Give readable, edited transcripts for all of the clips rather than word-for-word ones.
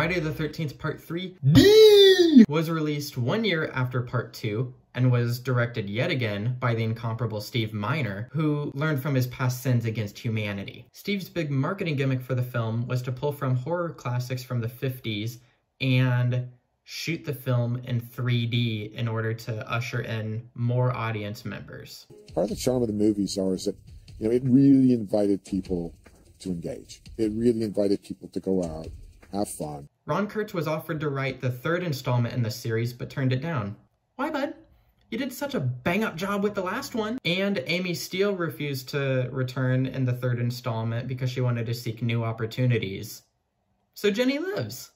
Friday the 13th Part 3 D was released 1 year after Part 2 and was directed yet again by the incomparable Steve Miner, who learned from his past sins against humanity. Steve's big marketing gimmick for the film was to pull from horror classics from the 50s and shoot the film in 3D in order to usher in more audience members. Part of the charm of the movies is that, it really invited people to engage. It really invited people to go out, have fun. Ron Kurtz was offered to write the third installment in the series, but turned it down. Why, bud? You did such a bang-up job with the last one. And Amy Steele refused to return in the third installment because she wanted to seek new opportunities. So Jenny lives.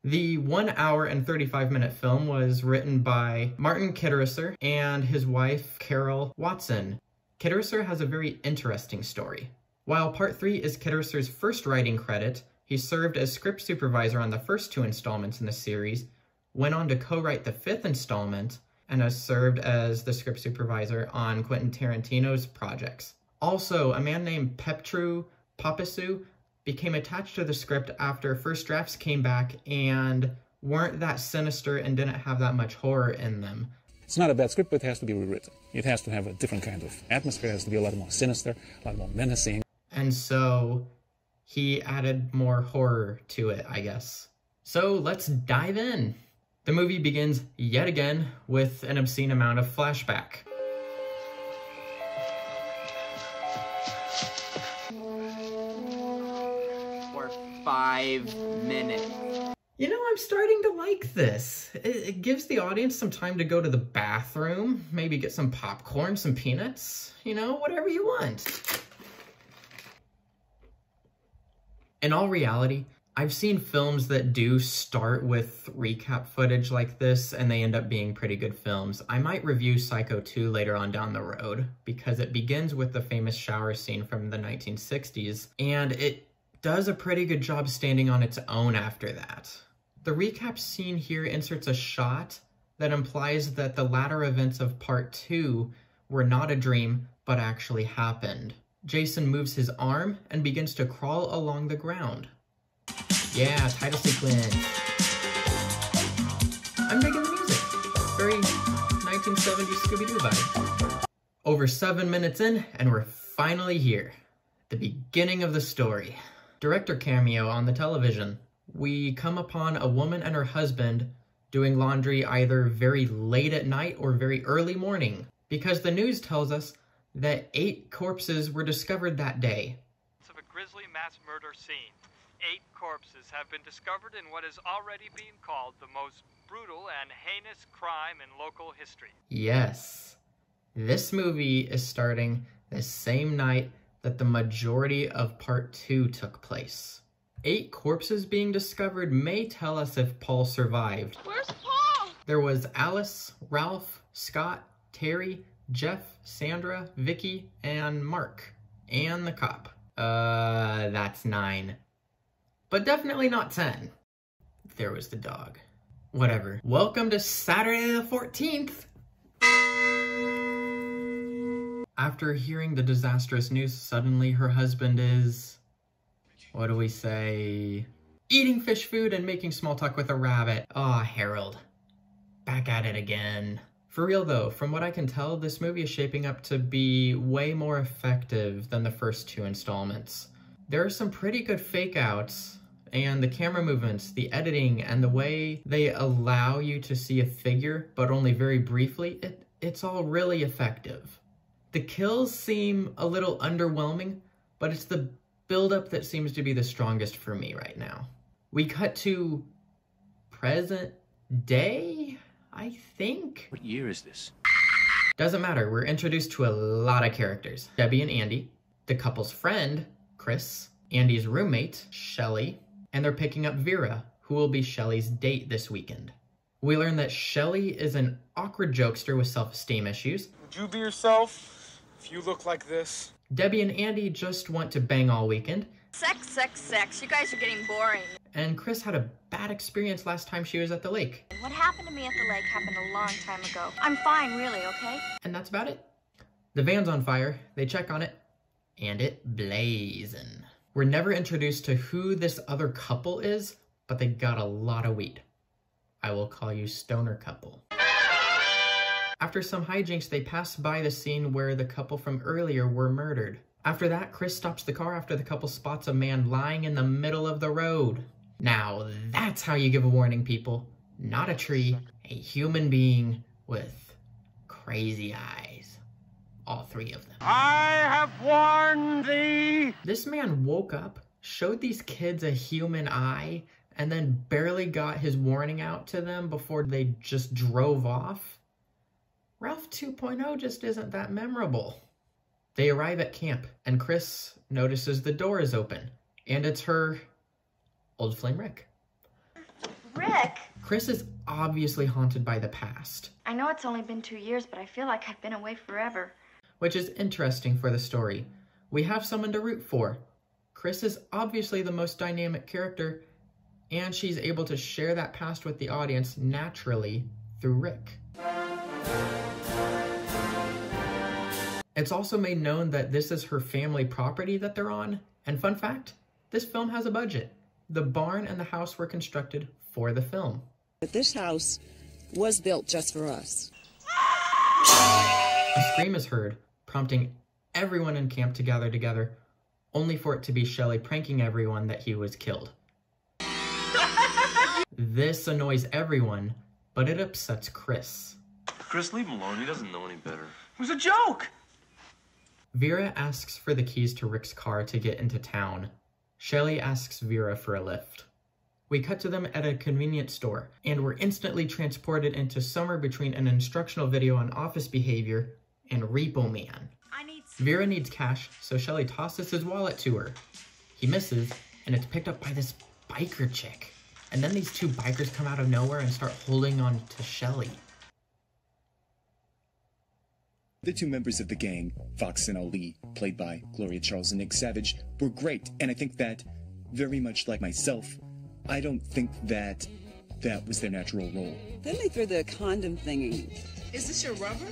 The 1 hour and 35-minute film was written by Martin Kitterisser and his wife, Carol Watson. Kitterisser has a very interesting story. While Part 3 is Kitterisser's first writing credit, he served as script supervisor on the first 2 installments in the series, went on to co-write the 5th installment, and has served as the script supervisor on Quentin Tarantino's projects. Also, a man named Petru Papasu became attached to the script after first drafts came back and weren't that sinister and didn't have that much horror in them. It's not a bad script, but it has to be rewritten. It has to have a different kind of atmosphere. It has to be a lot more sinister, a lot more menacing. And so he added more horror to it, I guess. So let's dive in. The movie begins yet again with an obscene amount of flashback. For 5 minutes. You know, I'm starting to like this. It gives the audience some time to go to the bathroom, maybe get some popcorn, some peanuts, whatever you want. In all reality, I've seen films that do start with recap footage like this and they end up being pretty good films. I might review Psycho 2 later on down the road because it begins with the famous shower scene from the 1960s and it does a pretty good job standing on its own after that. The recap scene here inserts a shot that implies that the latter events of Part 2 were not a dream but actually happened. Jason moves his arm and begins to crawl along the ground. Yeah, title sequence. I'm digging the music. Very 1970s Scooby-Doo vibe. Over 7 minutes in, and we're finally here. The beginning of the story. Director cameo on the television. We come upon a woman and her husband doing laundry either very late at night or very early morning, because the news tells us that 8 corpses were discovered that day. Of a grisly mass murder scene. 8 corpses have been discovered in what is already being called the most brutal and heinous crime in local history. Yes, this movie is starting the same night that the majority of Part 2 took place. 8 corpses being discovered may tell us if Paul survived. Where's Paul? There was Alice, Ralph, Scott, Terry, Jeff, Sandra, Vicky, and Mark. And the cop. That's 9. But definitely not 10. There was the dog. Whatever. Welcome to Saturday the 14th. After hearing the disastrous news, suddenly her husband is... what do we say? Eating fish food and making small talk with a rabbit. Aw, Harold. Back at it again. For real though, from what I can tell, this movie is shaping up to be way more effective than the first 2 installments. There are some pretty good fake outs, and the camera movements, the editing, and the way they allow you to see a figure, but only very briefly, it's all really effective. The kills seem a little underwhelming, but it's the build-up that seems to be the strongest for me right now. We cut to present day, I think? What year is this? Doesn't matter, we're introduced to a lot of characters. Debbie and Andy, the couple's friend, Chris, Andy's roommate, Shelly, and they're picking up Vera, who will be Shelly's date this weekend. We learn that Shelly is an awkward jokester with self-esteem issues. Would you be yourself if you look like this? Debbie and Andy just want to bang all weekend. Sex, sex, sex. You guys are getting boring. And Chris had a bad experience last time she was at the lake. What happened to me at the lake happened a long time ago. I'm fine, really, okay? And that's about it. The van's on fire, they check on it, and it blazing. We're never introduced to who this other couple is, but they got a lot of weed. I will call you stoner couple. After some hijinks, they pass by the scene where the couple from earlier were murdered. After that, Chris stops the car after the couple spots a man lying in the middle of the road. Now, that's how you give a warning, people. Not a tree, a human being with crazy eyes. All three of them. I have warned thee! This man woke up, showed these kids a human eye, and then barely got his warning out to them before they just drove off. Ralph 2.0 just isn't that memorable. They arrive at camp, and Chris notices the door is open, and it's her old flame Rick. Rick! Chris is obviously haunted by the past, I know it's only been 2 years, but I feel like I've been away forever. which is interesting for the story. We have someone to root for. Chris is obviously the most dynamic character, and she's able to share that past with the audience naturally through Rick. It's also made known that this is her family property that they're on, and fun fact, this film has a budget. The barn and the house were constructed for the film. But this house was built just for us. A scream is heard, prompting everyone in camp to gather together, only for it to be Shelley pranking everyone that he was killed. This annoys everyone, but it upsets Chris. Chris, leave him alone. He doesn't know any better. It was a joke! Vera asks for the keys to Rick's car to get into town. Shelley asks Vera for a lift. We cut to them at a convenience store, and we're instantly transported into somewhere between an instructional video on office behavior and Repo Man. Vera needs cash, so Shelley tosses his wallet to her. He misses, and it's picked up by this biker chick. And then these two bikers come out of nowhere and start holding on to Shelley. The two members of the gang, Fox and Ali, played by Gloria Charles and Nick Savage, were great, and I think that, very much like myself, I don't think that was their natural role. Then they threw the condom thingy. Is this your rubber?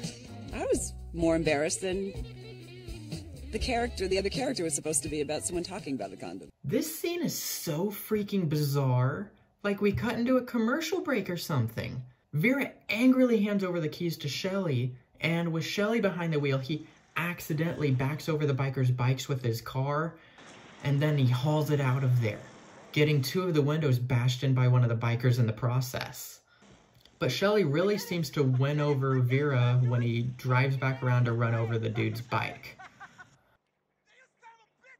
I was more embarrassed than the other character was supposed to be about someone talking about the condom. This scene is so freaking bizarre, like we cut into a commercial break or something. Vera angrily hands over the keys to Shelley, and with Shelley behind the wheel, he accidentally backs over the bikers' bikes with his car, and then he hauls it out of there, getting two of the windows bashed in by one of the bikers in the process. But Shelley really seems to win over Vera when he drives back around to run over the dude's bike.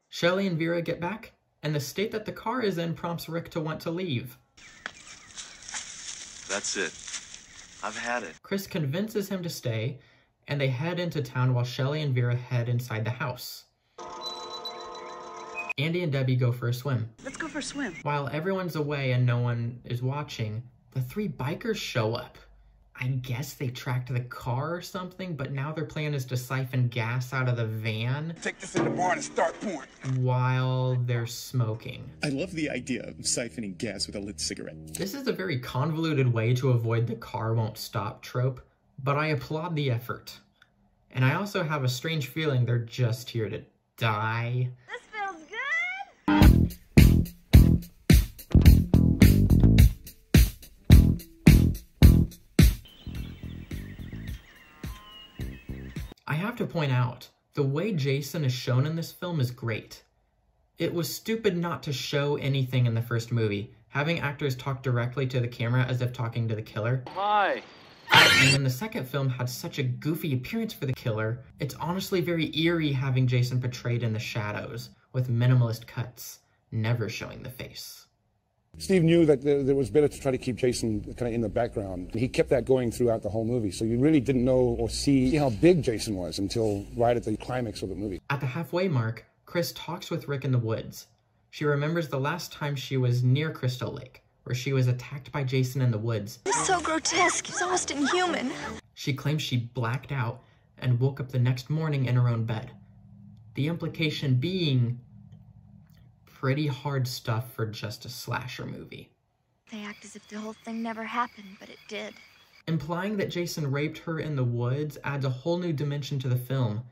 Shelley and Vera get back, and the state that the car is in prompts Rick to want to leave. That's it. I've had it. Chris convinces him to stay, and they head into town while Shelley and Vera head inside the house. Andy and Debbie go for a swim. Let's go for a swim. While everyone's away and no one is watching, the three bikers show up. I guess they tracked the car or something, but now their plan is to siphon gas out of the van. Take this in the barn and start pouring. While they're smoking. I love the idea of siphoning gas with a lit cigarette. This is a very convoluted way to avoid the car won't stop trope, but I applaud the effort. And I also have a strange feeling they're just here to die. This feels good! I have to point out, the way Jason is shown in this film is great. It was stupid not to show anything in the first movie, having actors talk directly to the camera as if talking to the killer. Hi. And when the second film had such a goofy appearance for the killer, it's honestly very eerie having Jason portrayed in the shadows, with minimalist cuts, never showing the face. Steve knew that it was better to try to keep Jason kind of in the background. He kept that going throughout the whole movie, so you really didn't know or see how big Jason was until right at the climax of the movie. At the halfway mark, Chris talks with Rick in the woods. She remembers the last time she was near Crystal Lake, where she was attacked by Jason in the woods. This is so grotesque. It's almost inhuman. She claims she blacked out and woke up the next morning in her own bed. The implication being pretty hard stuff for just a slasher movie. They act as if the whole thing never happened, but it did. Implying that Jason raped her in the woods adds a whole new dimension to the film,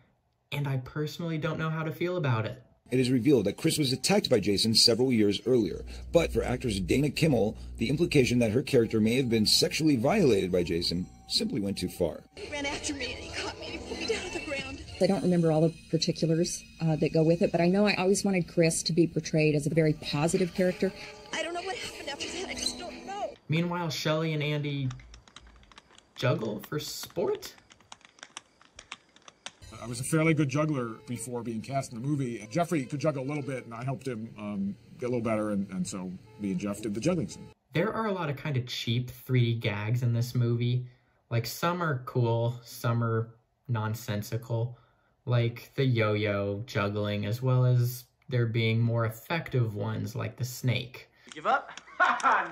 and I personally don't know how to feel about it. It is revealed that Chris was attacked by Jason several years earlier, but for actress Dana Kimmel, the implication that her character may have been sexually violated by Jason simply went too far. He ran after me and he caught me and he pulled me down to the ground. I don't remember all the particulars that go with it, but I know I always wanted Chris to be portrayed as a very positive character. I don't know what happened after that. I just don't know. Meanwhile, Shelley and Andy juggle for sport? I was a fairly good juggler before being cast in the movie. And Jeffrey could juggle a little bit, and I helped him get a little better, and so me and Jeff did the juggling scene. There are a lot of kind of cheap 3D gags in this movie. Like, some are cool, some are nonsensical. Like the yo-yo juggling, as well as there being more effective ones like the snake. Give up?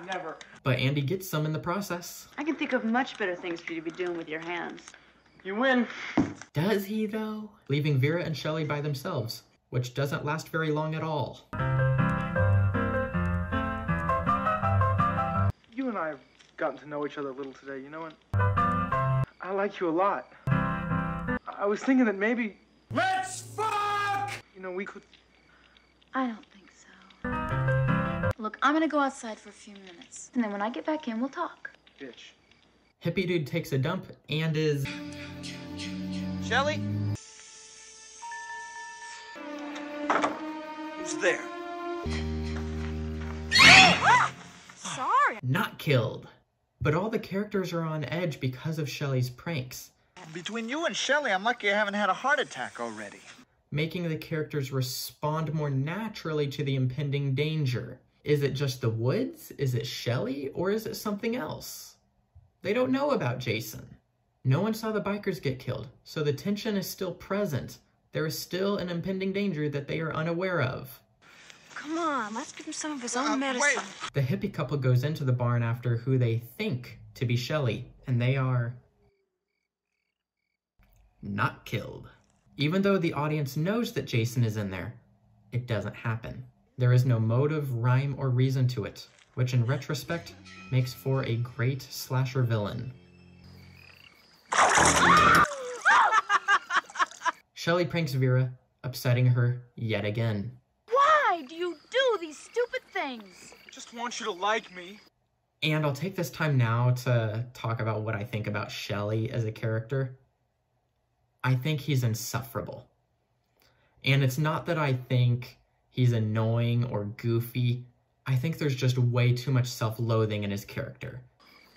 Never. But Andy gets some in the process. I can think of much better things for you to be doing with your hands. You win. Does he, though? Leaving Vera and Shelley by themselves, which doesn't last very long at all. You and I have gotten to know each other a little today, you know, and I like you a lot. I was thinking that maybe... Let's fuck! You know, we could... I don't think so. Look, I'm gonna go outside for a few minutes, and then when I get back in, we'll talk. Bitch. Hippie dude takes a dump and is... Shelley? Who's there? Sorry. Not killed. But all the characters are on edge because of Shelley's pranks. Between you and Shelley, I'm lucky I haven't had a heart attack already. Making the characters respond more naturally to the impending danger. Is it just the woods? Is it Shelley? Or is it something else? They don't know about Jason. No one saw the bikers get killed, so the tension is still present. There is still an impending danger that they are unaware of. Come on, let's give him some of his own medicine. The hippie couple goes into the barn after who they think to be Shelley, and they are... not killed. Even though the audience knows that Jason is in there, it doesn't happen. There is no motive, rhyme, or reason to it, which in retrospect makes for a great slasher villain. Shelley pranks Vera, upsetting her yet again. Why do you do these stupid things? I just want you to like me. And I'll take this time now to talk about what I think about Shelley as a character. I think he's insufferable. And it's not that I think he's annoying or goofy. I think there's just way too much self-loathing in his character.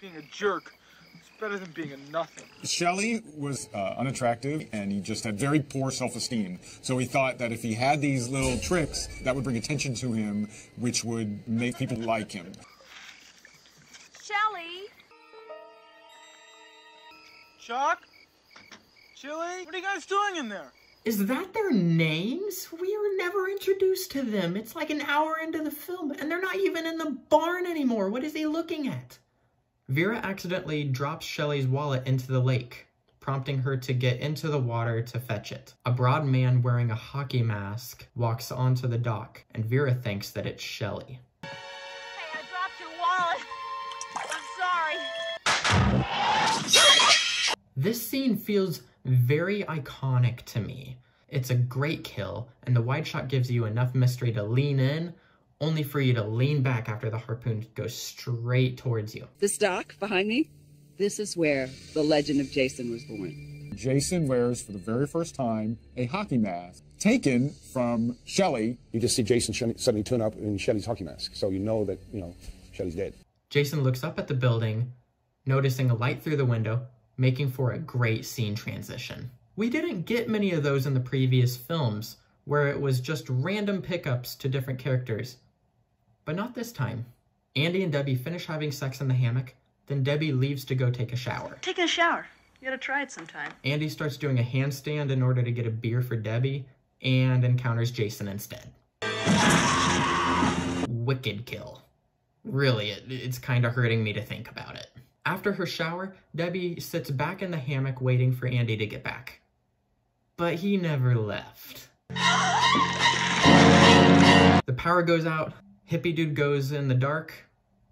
Being a jerk is better than being a nothing. Shelley was unattractive, and he just had very poor self-esteem. So he thought that if he had these little tricks, that would bring attention to him, which would make people like him. Shelley? Chuck? Chili? What are you guys doing in there? Is that their names? We were never introduced to them. It's like an hour into the film, and they're not even in the barn anymore. What is he looking at? Vera accidentally drops Shelley's wallet into the lake, prompting her to get into the water to fetch it. A broad man wearing a hockey mask walks onto the dock, and Vera thinks that it's Shelley. Hey, I dropped your wallet. I'm sorry. This scene feels very iconic to me. It's a great kill, and the wide shot gives you enough mystery to lean in, only for you to lean back after the harpoon goes straight towards you. This dock behind me, this is where the legend of Jason was born. Jason wears, for the very first time, a hockey mask taken from Shelley. You just see Jason suddenly turn up in Shelley's hockey mask, so you know that, Shelley's dead. Jason looks up at the building, noticing a light through the window, making for a great scene transition. We didn't get many of those in the previous films, where it was just random pickups to different characters. But not this time. Andy and Debbie finish having sex in the hammock, then Debbie leaves to go take a shower. Taking a shower. You gotta try it sometime. Andy starts doing a handstand in order to get a beer for Debbie, and encounters Jason instead. Wicked kill. Really, it's kind of hurting me to think about it. After her shower, Debbie sits back in the hammock waiting for Andy to get back. But he never left. The power goes out. Hippie dude goes in the dark,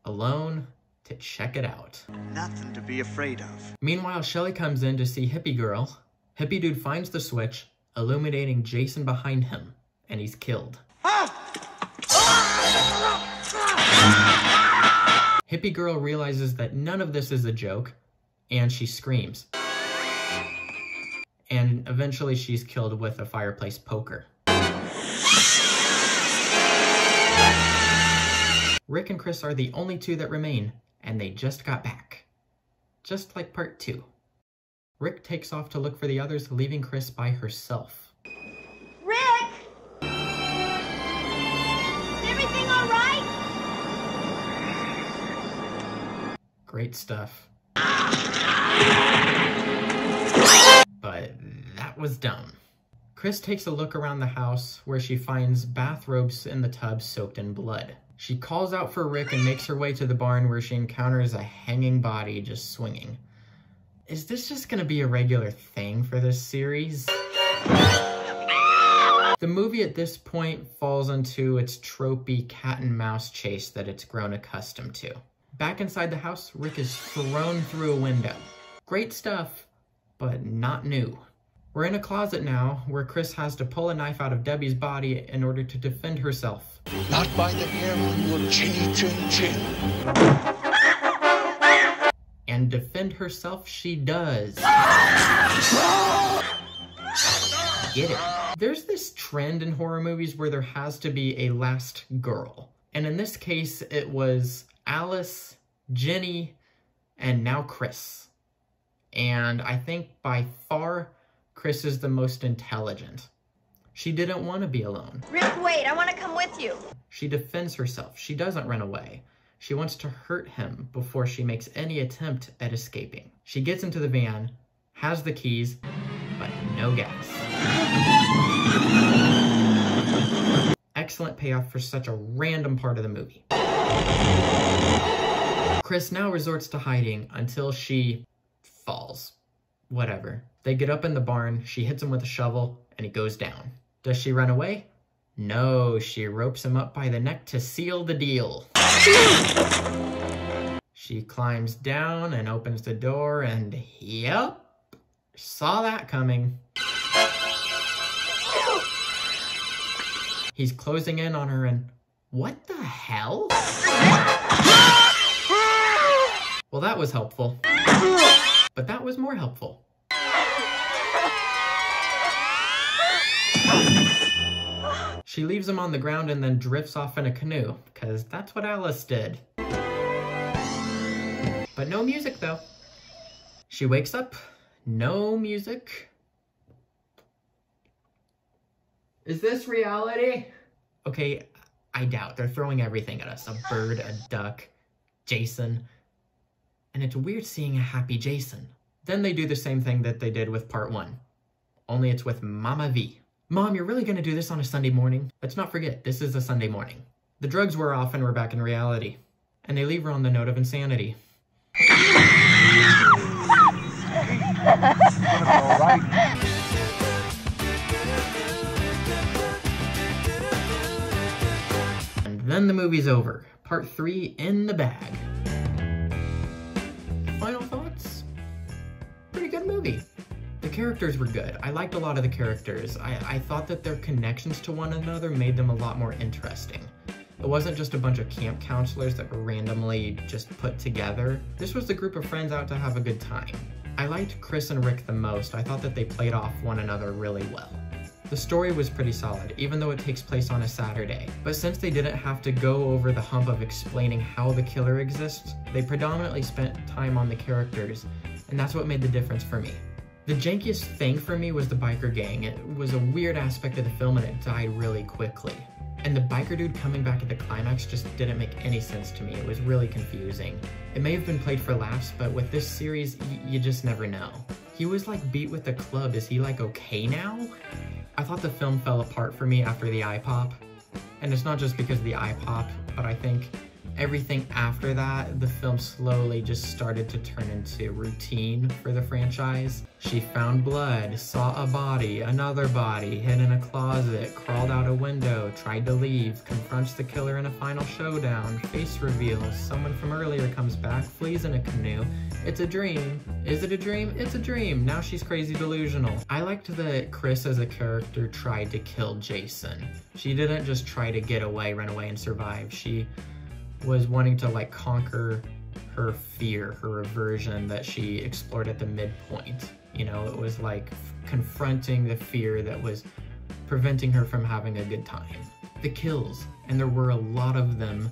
alone, to check it out. Nothing to be afraid of. Meanwhile, Shelley comes in to see Hippie Girl. Hippie dude finds the switch, illuminating Jason behind him, and he's killed. Hippie girl realizes that none of this is a joke, and she screams. And eventually she's killed with a fireplace poker. Rick and Chris are the only two that remain, and they just got back. Just like part 2. Rick takes off to look for the others, leaving Chris by herself. Rick! Is everything all right? Great stuff. But that was dumb. Chris takes a look around the house where she finds bathrobes in the tub soaked in blood. She calls out for Rick and makes her way to the barn where she encounters a hanging body just swinging. Is this just gonna be a regular thing for this series? The movie at this point falls into its tropey cat and mouse chase that it's grown accustomed to. Back inside the house, Rick is thrown through a window. Great stuff, but not new. We're in a closet now, where Chris has to pull a knife out of Debbie's body in order to defend herself. Not by the hair on your chinny chin chin. And defend herself she does. Get it? There's this trend in horror movies where there has to be a last girl. And in this case, it was Alice, Jenny, and now Chris. And I think by far, Chris is the most intelligent. She didn't want to be alone. Rick, wait, I want to come with you. She defends herself. She doesn't run away. She wants to hurt him before she makes any attempt at escaping. She gets into the van, has the keys, but no gas. Excellent payoff for such a random part of the movie. Chris now resorts to hiding until she falls. Whatever. They get up in the barn, she hits him with a shovel, and he goes down. Does she run away? No, she ropes him up by the neck to seal the deal. She climbs down and opens the door, and yep, saw that coming. He's closing in on her, and what the hell? Well, that was helpful. But that was more helpful. She leaves him on the ground and then drifts off in a canoe, because that's what Alice did. But no music, though. She wakes up, no music. Is this reality? Okay, I doubt. They're throwing everything at us. A bird, a duck, Jason. And it's weird seeing a happy Jason. Then they do the same thing that they did with part 1. Only it's with Mama V. Mom, you're really gonna do this on a Sunday morning? Let's not forget, this is a Sunday morning. The drugs wear off and we're back in reality. And they leave her on the note of insanity. And then the movie's over. Part 3 in the bag. Final thoughts? Pretty good movie. The characters were good. I liked a lot of the characters. I thought that their connections to one another made them a lot more interesting. It wasn't just a bunch of camp counselors that were randomly just put together. This was a group of friends out to have a good time. I liked Chris and Rick the most. I thought that they played off one another really well. The story was pretty solid, even though it takes place on a Saturday. But since they didn't have to go over the hump of explaining how the killer exists, they predominantly spent time on the characters, and that's what made the difference for me. The jankiest thing for me was the biker gang. It was a weird aspect of the film and it died really quickly. And the biker dude coming back at the climax just didn't make any sense to me. It was really confusing. It may have been played for laughs, but with this series, you just never know. He was like beat with the club. Is he like okay now? I thought the film fell apart for me after the eye pop. And it's not just because of the eye pop, but I think Everything after that, the film slowly just started to turn into routine for the franchise. She found blood, saw a body, another body, hid in a closet, crawled out a window, tried to leave, confronts the killer in a final showdown, face reveals, someone from earlier comes back, flees in a canoe. It's a dream. Is it a dream? It's a dream. Now she's crazy delusional. I liked that Chris as a character tried to kill Jason. She didn't just try to get away, run away, and survive. She was wanting to like conquer her fear, her aversion that she explored at the midpoint. You know, it was like confronting the fear that was preventing her from having a good time. The kills, and there were a lot of them,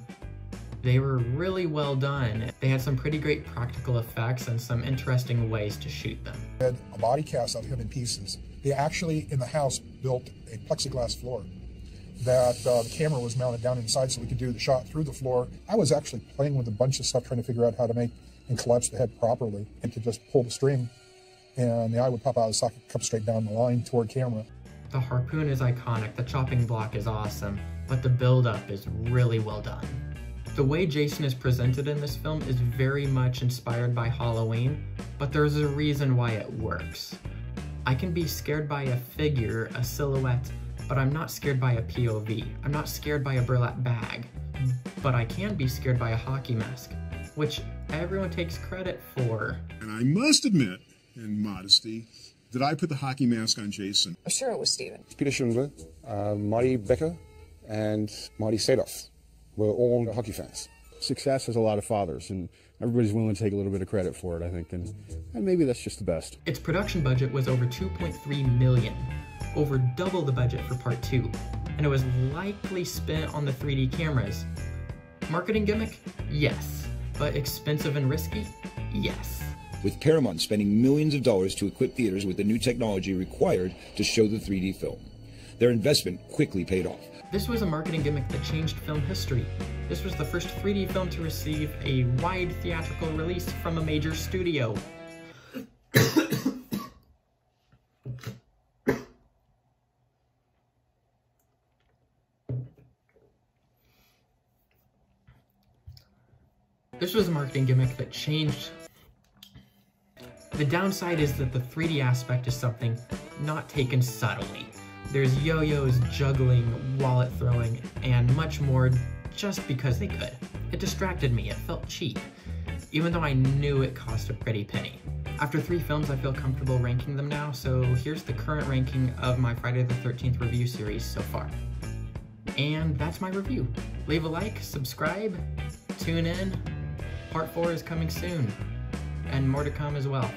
they were really well done. They had some pretty great practical effects and some interesting ways to shoot them. They had a body cast of him in pieces. They actually, in the house, built a plexiglass floor that the camera was mounted down inside so we could do the shot through the floor. I was actually playing with a bunch of stuff trying to figure out how to make and collapse the head properly and to just pull the string and the eye would pop out of the socket, come straight down the line toward camera. The harpoon is iconic, the chopping block is awesome, but the build-up is really well done. The way Jason is presented in this film is very much inspired by Halloween, but there's a reason why it works. I can be scared by a figure, a silhouette, but I'm not scared by a POV. I'm not scared by a burlap bag, but I can be scared by a hockey mask, which everyone takes credit for. And I must admit, in modesty, that I put the hockey mask on Jason. Sure, it was Steven. Peter Schindler, Marty Becker, and Marty Sadoff were all hockey fans. Success has a lot of fathers, and everybody's willing to take a little bit of credit for it, I think, and maybe that's just the best. Its production budget was over $2.3 million, over double the budget for Part 2, and it was likely spent on the 3D cameras. Marketing gimmick? Yes. But expensive and risky? Yes. With Paramount spending millions of dollars to equip theaters with the new technology required to show the 3D film. Their investment quickly paid off. This was a marketing gimmick that changed film history. This was the first 3D film to receive a wide theatrical release from a major studio. This was a marketing gimmick that changed. The downside is that the 3D aspect is something not taken subtly. There's yo-yos, juggling, wallet throwing, and much more just because they could. It distracted me, it felt cheap, even though I knew it cost a pretty penny. After 3 films, I feel comfortable ranking them now, so here's the current ranking of my Friday the 13th review series so far. And that's my review. Leave a like, subscribe, tune in. Part 4 is coming soon, and more to come as well.